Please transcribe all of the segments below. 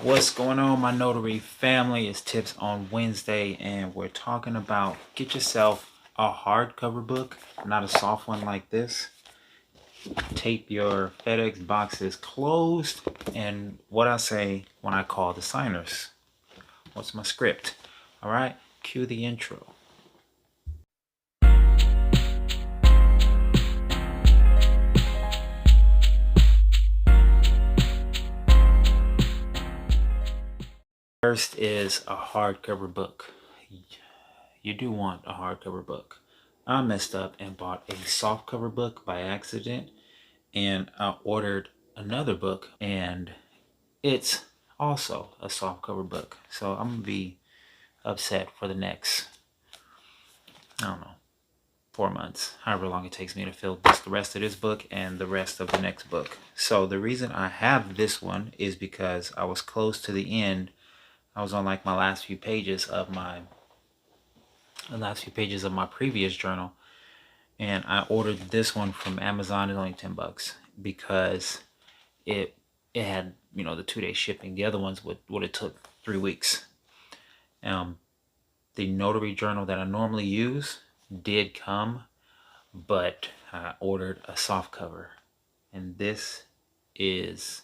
What's going on, my notary family? It's Tips on Wednesday, and we're talking about get yourself a hardcover book, not a soft one like this. Tape your FedEx boxes closed, and what I say when I call the signers. What's my script? All right, cue the intro. First is a hardcover book. You do want a hardcover book. I messed up and bought a softcover book by accident, and I ordered another book, and it's also a softcover book. So I'm gonna be upset for the next, I don't know, 4 months, however long it takes me to fill the rest of this book and the rest of the next book. So the reason I have this one is because I was close to the end. I was on like my last few pages of my previous journal, and I ordered this one from Amazon. It's only $10 because it had, the 2-day shipping. The other ones would have took 3 weeks. The notary journal that I normally use did come, but I ordered a soft cover, and this is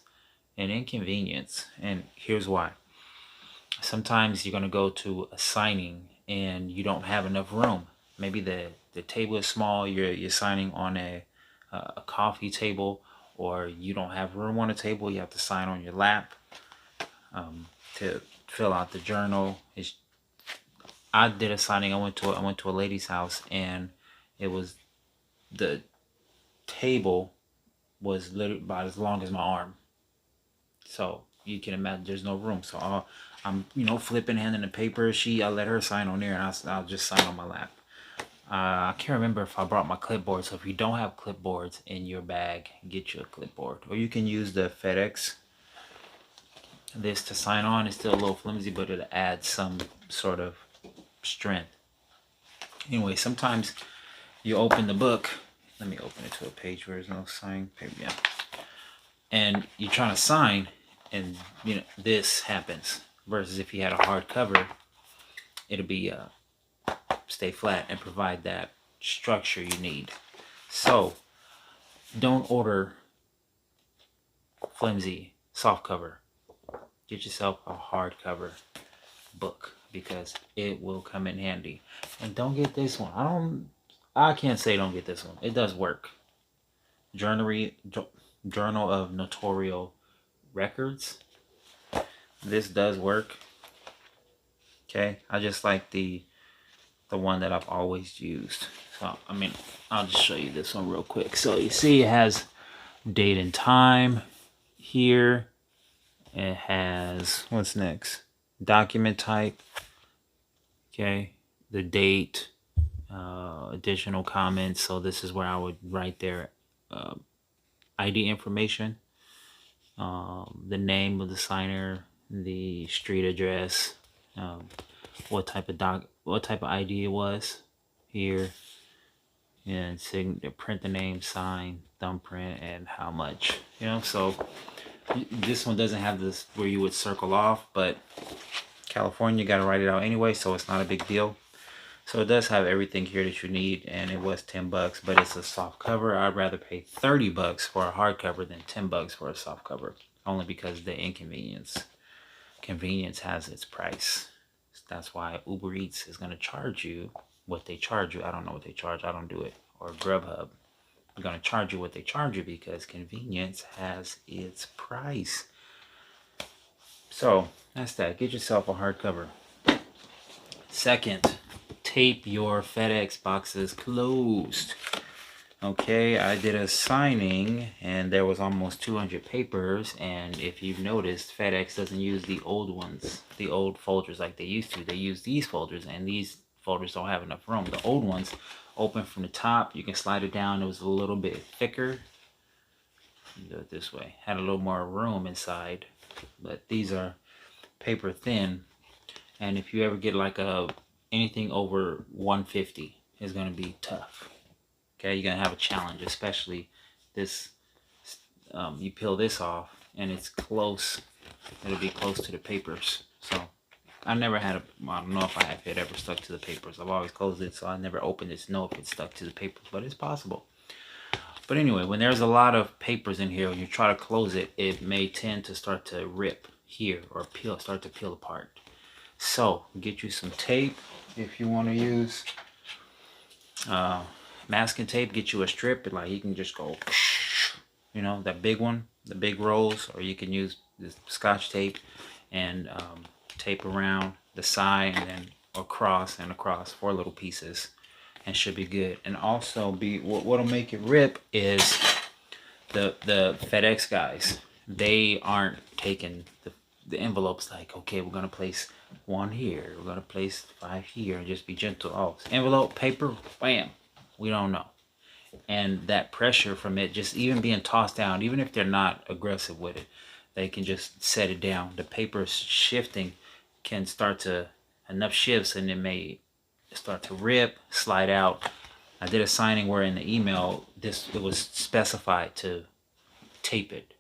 an inconvenience, and here's why. Sometimes you're going to go to a signing and you don't have enough room. Maybe the table is small, you're signing on a coffee table, or you don't have room on a table, you have to sign on your lap to fill out the journal. I did a signing. I went to a lady's house, and it was, the table was literally about as long as my arm. So you can imagine there's no room. So I'm flipping, handing the paper. I let her sign on there, and I'll just sign on my lap. I can't remember if I brought my clipboard. So if you don't have clipboards in your bag, get you a clipboard, or you can use the Fedex. This to sign on is still a little flimsy, but it adds some sort of strength. Anyway, sometimes you open the book. Let me open it to a page where there's no sign paper. Yeah. And you're trying to sign, and this happens. Versus if you had a hardcover, it'll be stay flat and provide that structure you need. So don't order flimsy soft cover. Get yourself a hardcover book, because it will come in handy. And don't get this one. I can't say don't get this one. It does work. Journal of Notarial Records. This does work. Okay, I just like the one that I've always used. So I'll just show you this one real quick. So you see, it has date and time here. It has, what's next? Document type. Okay, the date, additional comments. So this is where I would write their ID information, the name of the signer, the street address, what type of ID it was here, and print the name, sign, thumbprint, and how much. So this one doesn't have this where you would circle off, but California, you got to write it out anyway, so it's not a big deal. So it does have everything here that you need, and it was $10, but it's a soft cover. I'd rather pay $30 for a hardcover than $10 for a soft cover, only because the convenience has its price. That's why Uber Eats is going to charge you what they charge you. I don't know what they charge. I don't do it. Or Grubhub. They're going to charge you what they charge you because convenience has its price. So that's that. Get yourself a hardcover. Second, tape your FedEx boxes closed. Okay, I did a signing, and there was almost 200 papers, and if you've noticed, FedEx doesn't use the old ones, the old folders like they used to. They use these folders, and these folders don't have enough room. The old ones open from the top. You can slide it down. It was a little bit thicker. Do it this way. Had a little more room inside, but these are paper thin, and if you ever get like anything over 150, is going to be tough. Okay, you're gonna have a challenge, especially this. You peel this off, and it's close it'll be close to the papers. So I never had I don't know if it ever stuck to the papers. I've always closed it, so I never opened it to know if it stuck to the papers, but it's possible. But anyway, when there's a lot of papers in here, when you try to close it, it may tend to start to rip here or start to peel apart. So get you some tape if you want to use masking tape. Get you a strip, like you can just go, you know, that big one, the big rolls, or you can use this Scotch tape and tape around the side and then across and across 4 little pieces, and should be good. And also what'll make it rip is the FedEx guys. They aren't taking the envelopes like, okay, we're gonna place 1 here, we're gonna place 5 here, and just be gentle. Oh, it's envelope, paper, bam. We don't know. And that pressure from it just even being tossed down, even if they're not aggressive with it, they can just set it down. The paper shifting can start to, enough shifts, and it may start to rip, slide out. I did a signing where in the email it was specified to tape it,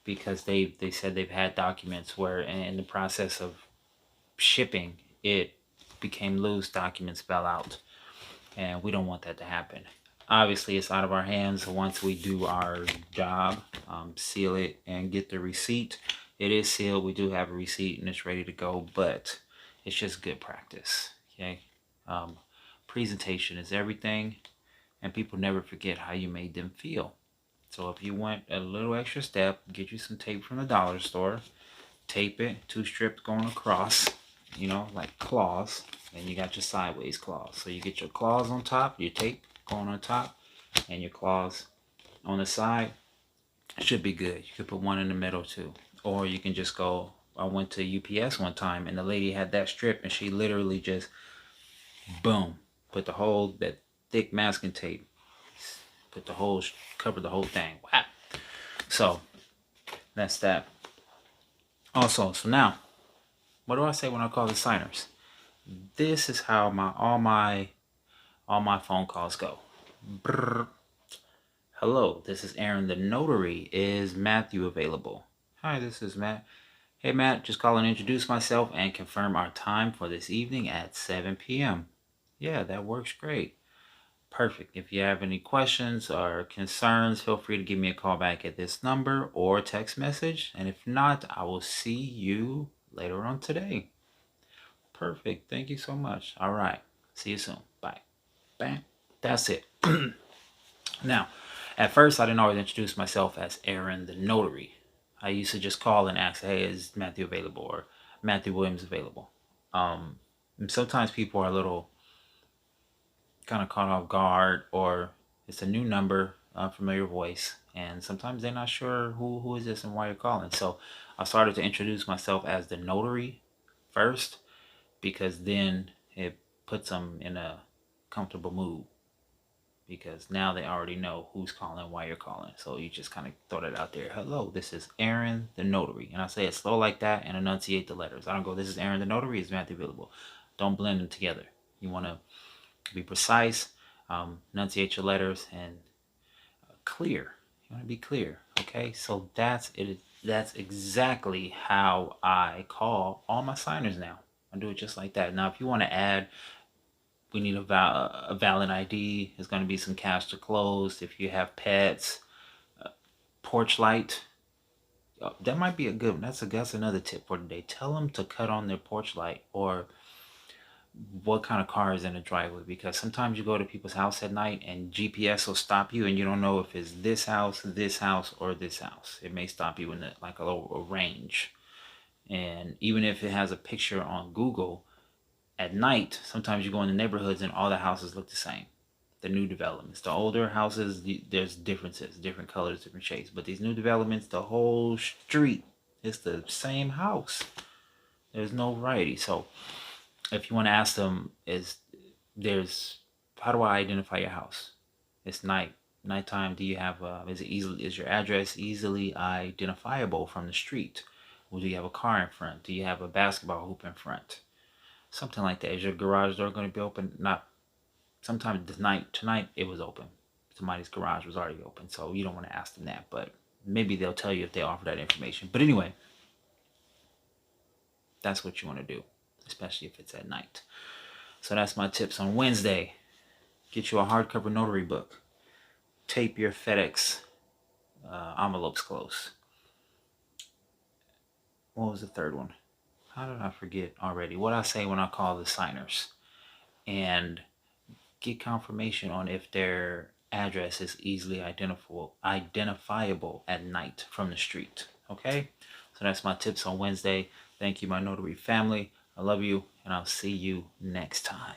because they said they've had documents where in the process of shipping it became loose, documents fell out, and we don't want that to happen. Obviously, it's out of our hands once we do our job, seal it and get the receipt. It is sealed. We do have a receipt and it's ready to go, but it's just good practice. Okay. Presentation is everything, and people never forget how you made them feel. So if you want a little extra step, get you some tape from the dollar store, tape it, 2 strips going across, you know, like claws, and you got your sideways claws. So you get your claws on top, your tape going on top, and your claws on the side. Should be good. You could put 1 in the middle too, or you can just go. I went to UPS one time, and the lady had that strip, and she literally just boom, put the whole, that thick masking tape, put the whole, covered the whole thing. Wow. So that's that. Also, so now, what do I say when I call the signers? This is how all my phone calls go. Brrr. Hello, this is Aaron the Notary. Is Matthew available? Hi, this is Matt. Hey Matt, just calling to introduce myself and confirm our time for this evening at 7 p.m. Yeah, that works great. Perfect. If you have any questions or concerns, feel free to give me a call back at this number or text message. And if not, I will see you later on today. Perfect. Thank you so much. All right. See you soon. Bye. Bam. That's it. Now, at first, I didn't always introduce myself as Aaron the Notary. I used to just call and ask, hey, is Matthew available, or Matthew Williams available? And sometimes people are a little kind of caught off guard, or it's a new number, unfamiliar voice, and sometimes they're not sure who is this and why you're calling. So I started to introduce myself as the Notary first, because then it puts them in a comfortable mood, because now they already know who's calling, why you're calling. So you just kind of throw it out there. Hello, this is Aaron the Notary. And I say it slow like that and enunciate the letters. I don't go, this is Aaron the Notary, is Matthew available. Don't blend them together. You want to be precise, enunciate your letters, and clear. You want to be clear, okay? So that's it. That's exactly how I call all my signers now. I do it just like that. Now, if you want to add, we need a valid ID. There's going to be some cash to close. If you have pets, porch light, that might be a good one. That's another tip for today. Tell them to cut on their porch light, or what kind of car is in the driveway, because sometimes you go to people's house at night and GPS will stop you, and you don't know if it's this house, or this house. It may stop you in like a little range. And even if it has a picture on Google, at night, sometimes you go in the neighborhoods and all the houses look the same. The new developments, the older houses, there's differences, different colors, different shades. But these new developments, the whole street, it's the same house. There's no variety. So if you want to ask them, how do I identify your house? It's nighttime. Do you have is your address easily identifiable from the street? Or do you have a car in front? Do you have a basketball hoop in front? Something like that. Is your garage door going to be open? Not. Sometimes tonight it was open. Somebody's garage was already open, so you don't want to ask them that. But maybe they'll tell you if they offer that information. But anyway, That's what you want to do, especially if it's at night. So that's my tips on Wednesday. Get you a hardcover notary book. Tape your Fedex envelopes close. What was the third one? How did I forget already? What I say when I call the signers. And get confirmation on if their address is easily identifiable at night from the street. Okay? So that's my tips on Wednesday. Thank you, my notary family. I love you, and I'll see you next time.